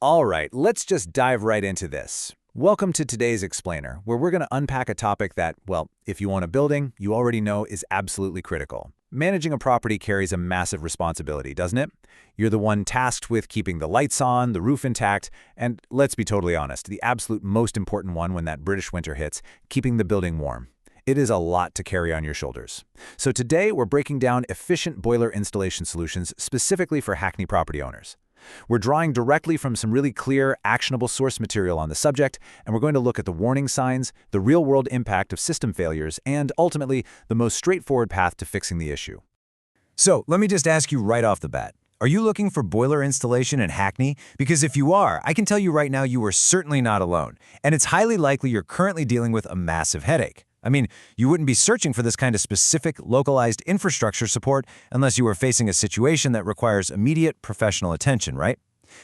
All right, let's just dive right into this. Welcome to today's Explainer, where we're going to unpack a topic that, well, if you own a building, you already know is absolutely critical. Managing a property carries a massive responsibility, doesn't it? You're the one tasked with keeping the lights on, the roof intact, and let's be totally honest, the absolute most important one when that British winter hits, keeping the building warm. It is a lot to carry on your shoulders. So today, we're breaking down efficient boiler installation solutions specifically for Hackney property owners. We're drawing directly from some really clear, actionable source material on the subject, and we're going to look at the warning signs, the real-world impact of system failures, and ultimately, the most straightforward path to fixing the issue. So, let me just ask you right off the bat. Are you looking for boiler installation in Hackney? Because if you are, I can tell you right now you are certainly not alone, and it's highly likely you're currently dealing with a massive headache. I mean, you wouldn't be searching for this kind of specific, localized infrastructure support unless you were facing a situation that requires immediate professional attention, right?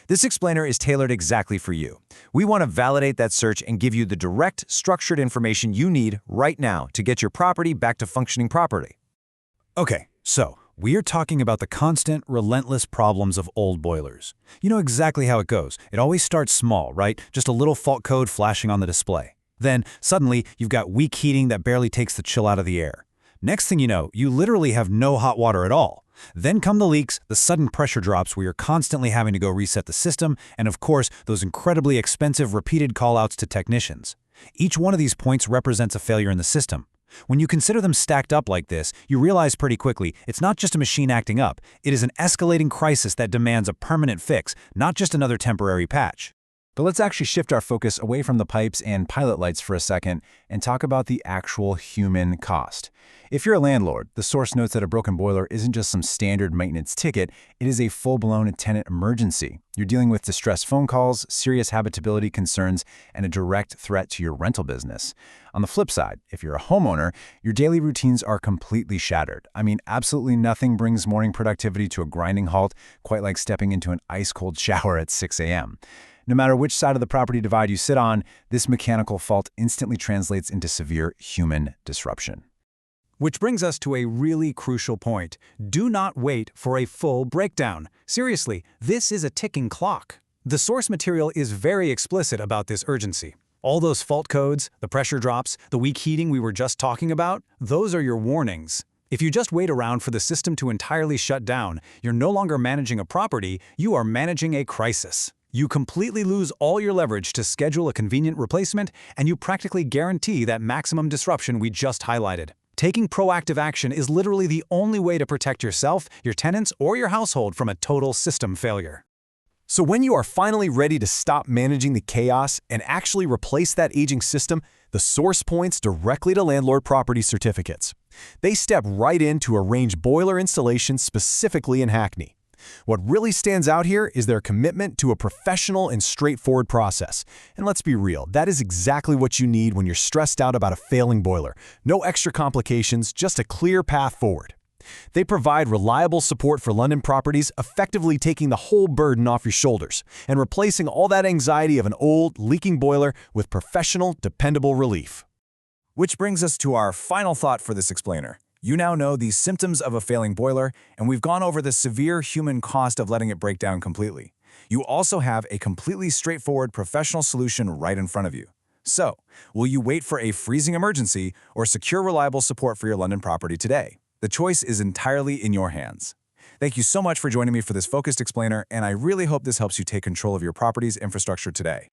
This explainer is tailored exactly for you. We want to validate that search and give you the direct, structured information you need right now to get your property back to functioning properly. Okay, so we're talking about the constant, relentless problems of old boilers. You know exactly how it goes. It always starts small, right? Just a little fault code flashing on the display. Then, suddenly, you've got weak heating that barely takes the chill out of the air. Next thing you know, you literally have no hot water at all. Then come the leaks, the sudden pressure drops where you're constantly having to go reset the system, and of course, those incredibly expensive repeated call-outs to technicians. Each one of these points represents a failure in the system. When you consider them stacked up like this, you realize pretty quickly it's not just a machine acting up, it is an escalating crisis that demands a permanent fix, not just another temporary patch. But let's actually shift our focus away from the pipes and pilot lights for a second and talk about the actual human cost. If you're a landlord, the source notes that a broken boiler isn't just some standard maintenance ticket, it is a full-blown tenant emergency. You're dealing with distressed phone calls, serious habitability concerns, and a direct threat to your rental business. On the flip side, if you're a homeowner, your daily routines are completely shattered. I mean, absolutely nothing brings morning productivity to a grinding halt, quite like stepping into an ice-cold shower at 6 a.m. No matter which side of the property divide you sit on, this mechanical fault instantly translates into severe human disruption. Which brings us to a really crucial point. Do not wait for a full breakdown. Seriously, this is a ticking clock. The source material is very explicit about this urgency. All those fault codes, the pressure drops, the weak heating we were just talking about, those are your warnings. If you just wait around for the system to entirely shut down, you're no longer managing a property, you are managing a crisis. You completely lose all your leverage to schedule a convenient replacement, and you practically guarantee that maximum disruption we just highlighted. Taking proactive action is literally the only way to protect yourself, your tenants, or your household from a total system failure. So when you are finally ready to stop managing the chaos and actually replace that aging system, the source points directly to Landlord Property Certificates. They step right in to arrange boiler installation specifically in Hackney. What really stands out here is their commitment to a professional and straightforward process. And let's be real, that is exactly what you need when you're stressed out about a failing boiler. No extra complications, just a clear path forward. They provide reliable support for London properties, effectively taking the whole burden off your shoulders and replacing all that anxiety of an old, leaking boiler with professional, dependable relief. Which brings us to our final thought for this explainer. You now know the symptoms of a failing boiler, and we've gone over the severe human cost of letting it break down completely. You also have a completely straightforward professional solution right in front of you. So, will you wait for a freezing emergency or secure reliable support for your London property today? The choice is entirely in your hands. Thank you so much for joining me for this focused explainer, and I really hope this helps you take control of your property's infrastructure today.